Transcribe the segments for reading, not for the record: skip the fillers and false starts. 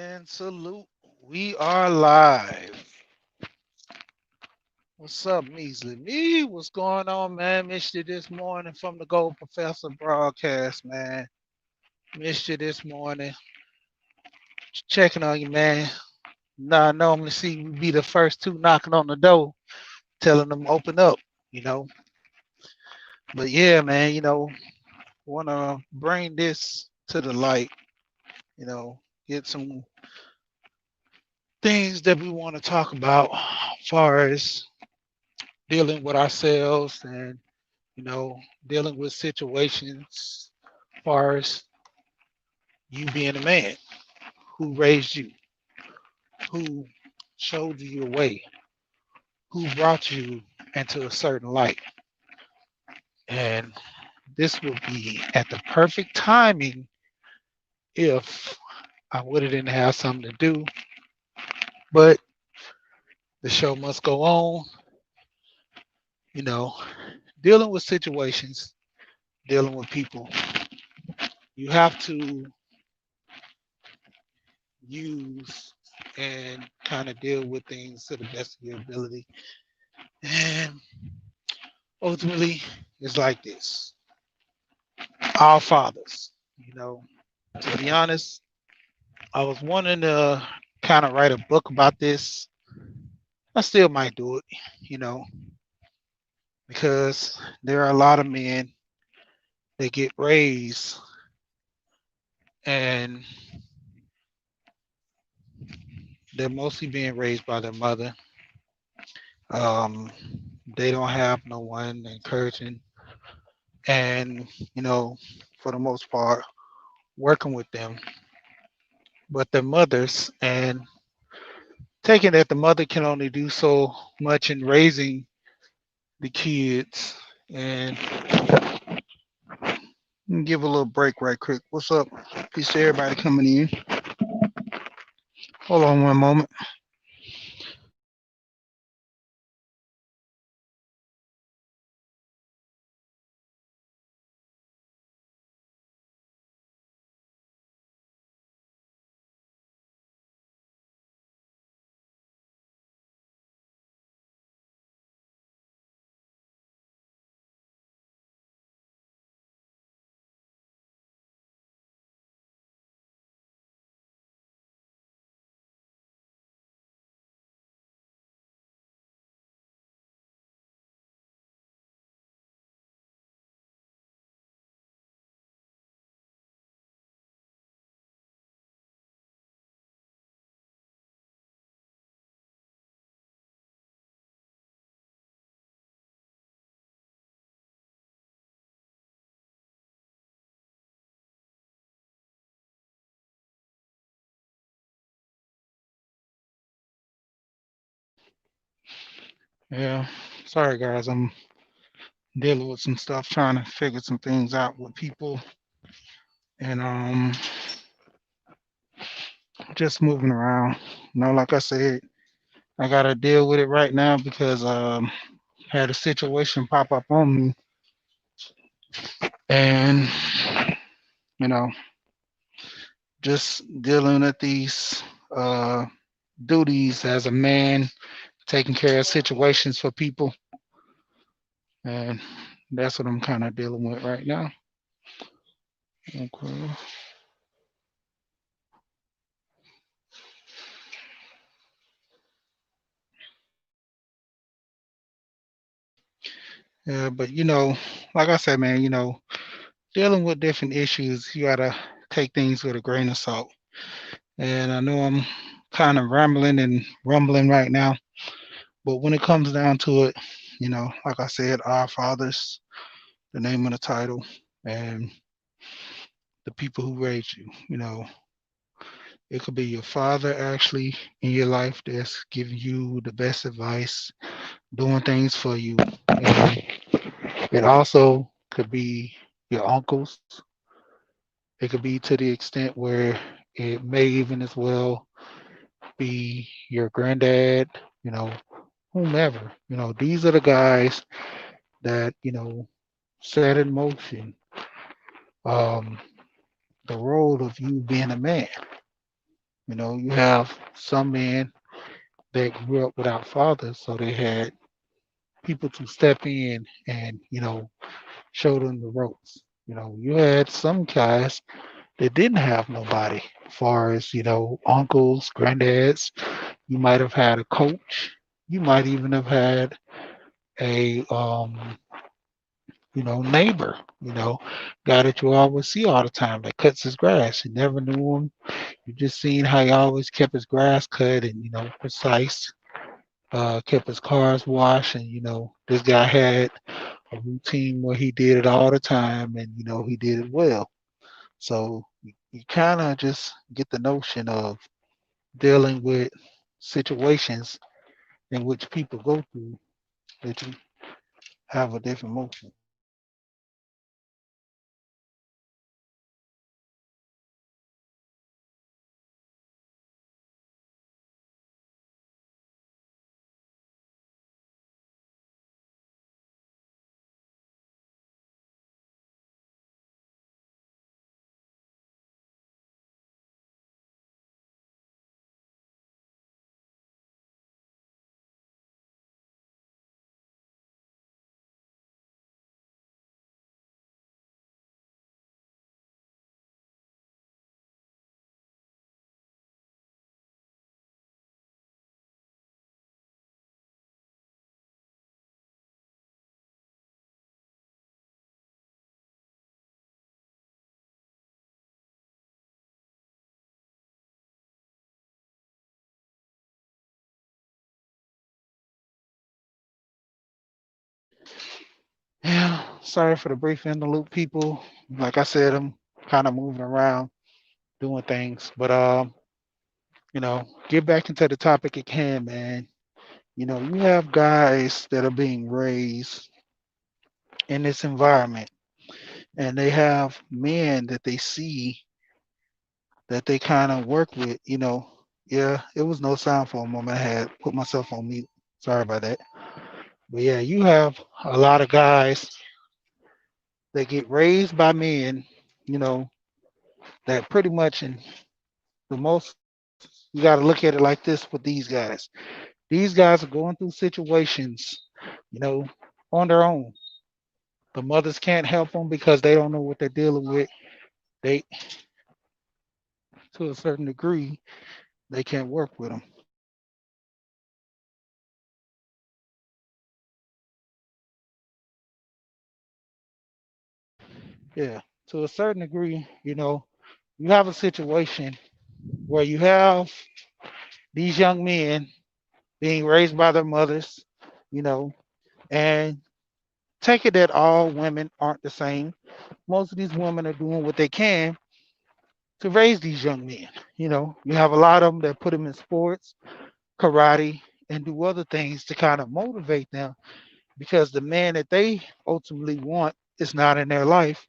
And salute. We are live. What's up, Measly Me? What's going on, man? Missed you this morning from the Gold Professor broadcast, man. Missed you this morning. Checking on you, man. Now I normally see we be the first two knocking on the door, telling them open up, you know. But yeah, man, wanna bring this to the light, get some things that we want to talk about as far as dealing with ourselves and you know, dealing with situations as far as you being a man who raised you, who showed you your way, who brought you into a certain light. And this would be at the perfect timing if I would have didn't have something to do, but the show must go on, you know, dealing with situations, dealing with people. You have to use and kind of deal with things to the best of your ability. And ultimately, it's like this. Our fathers, to be honest, I was wanting to kind of write a book about this. I still might do it, you know, because there are a lot of men that get raised and they're mostly being raised by their mother. Um, they don't have no one encouraging and, you know, for the most part, working with them, but their mothers and taking that the mother can only do so much in raising the kids and give a little break right quick. What's up? Peace to everybody coming in. Hold on one moment. Yeah, sorry guys, I'm dealing with some stuff, trying to figure some things out with people, and just moving around. Like I said, I gotta deal with it right now because had a situation pop up on me, and you know, just dealing with these uh duties as a man, taking care of situations for people, and that's what I'm kind of dealing with right now. Okay. Yeah, but like I said, man, dealing with different issues, you gotta take things with a grain of salt. And I know I'm kind of rambling and rumbling right now, but when it comes down to it, like I said, our fathers, the name of the title, and the people who raised you. It could be your father actually in your life that's giving you the best advice, doing things for you. And it also could be your uncles. It could be to the extent where it may even as well be your granddad, you know, whomever. These are the guys that, set in motion um, the role of you being a man. You have some men that grew up without fathers, so they had people to step in and, show them the ropes. You had some guys that didn't have nobody, as far as, uncles, granddads. You might have had a coach. You might even have had a neighbor, guy that you always see all the time that cuts his grass. You never knew him. You just seen how he always kept his grass cut and, precise, kept his cars washed. And, this guy had a routine where he did it all the time and, he did it well. So you kind of just get the notion of dealing with situations in which people go through that you have a different motion. Yeah, sorry for the brief interlude, people. Like I said, I'm kind of moving around, doing things, but get back into the topic at hand, man. You have guys that are being raised in this environment, and they have men that they see that they kind of work with. Yeah, it was no sound for a moment. I had put myself on mute. Sorry about that. But yeah, you have a lot of guys that get raised by men, you know, that pretty much in the most, you got to look at it like this with these guys. These guys are going through situations, you know, on their own. The mothers can't help them because they don't know what they're dealing with. They, to a certain degree, they can't work with them. Yeah, to a certain degree, you have a situation where you have these young men being raised by their mothers, you know, and take it that all women aren't the same. Most of these women are doing what they can to raise these young men. You have a lot of them that put them in sports, karate, and do other things to kind of motivate them because the man that they ultimately want is not in their life.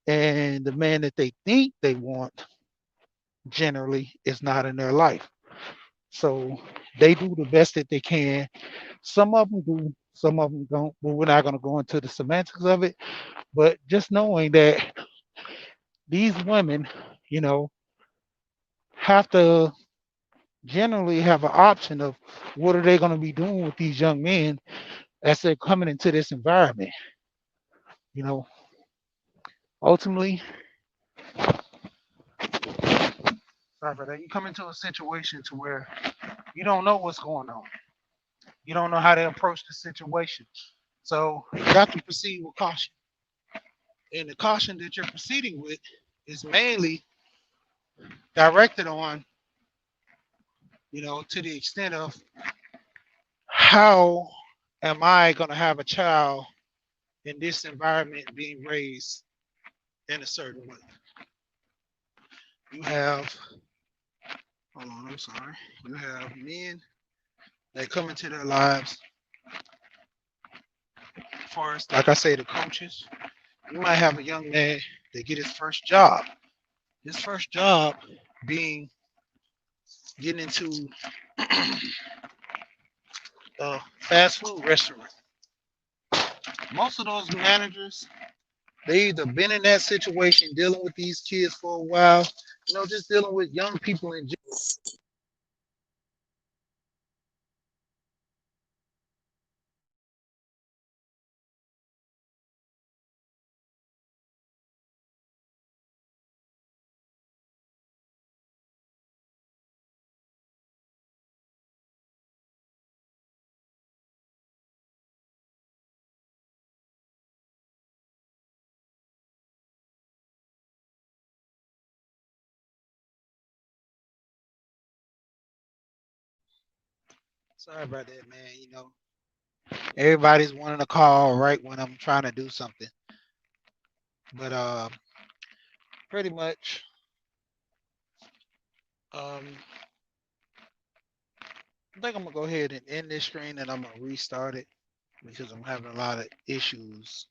And the man that they think they want generally is not in their life. So they do the best that they can. Some of them do, some of them don't. But we're not going to go into the semantics of it. But just knowing that these women, you know, have to generally have an option of what are they going to be doing with these young men as they're coming into this environment. You know, ultimately, sorry for that. You come into a situation to where you don't know what's going on. You don't know how to approach the situation. So you got to proceed with caution. And the caution that you're proceeding with is mainly directed on, to the extent of how am I going to have a child in this environment being raised in a certain way. You have, hold on, I'm sorry. You have men that come into their lives first, like I say, the coaches. You might have a young man that get his first job. His first job being getting into a fast food restaurant. Most of those managers, they either been in that situation dealing with these kids for a while, just dealing with young people in general. Sorry about that, man. Everybody's wanting to call right when I'm trying to do something. But pretty much, um, I think I'm gonna go ahead and end this screen and I'm gonna restart it because I'm having a lot of issues